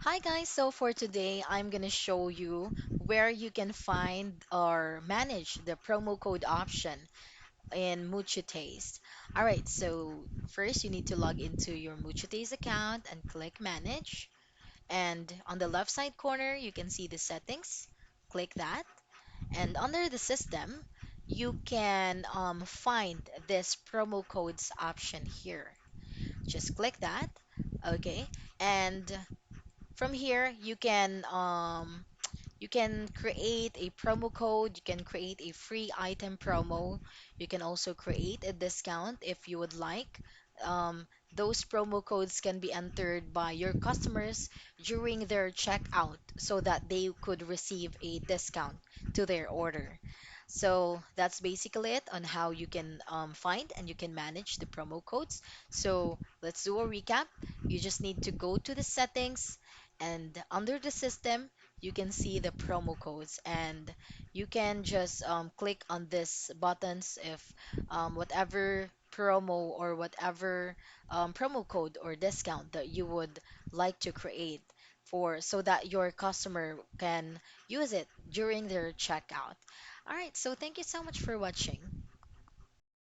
Hi guys, so for today I'm gonna show you where you can find or manage the promo code option in Mucho Taste. Alright, so first you need to log into your Mucho Taste account and click manage. And on the left side corner you can see the settings. Click that. And under the system, you can find this promo codes option here. Just click that. Okay. And from here, you can create a promo code, you can create a free item promo, you can also create a discount if you would like. Those promo codes can be entered by your customers during their checkout so that they could receive a discount to their order. So that's basically it on how you can find and you can manage the promo codes. So let's do a recap. You just need to go to the settings and under the system, you can see the promo codes and you can just click on this buttons if whatever promo or whatever promo code or discount that you would like to create for so that your customer can use it during their checkout. All right, so thank you so much for watching.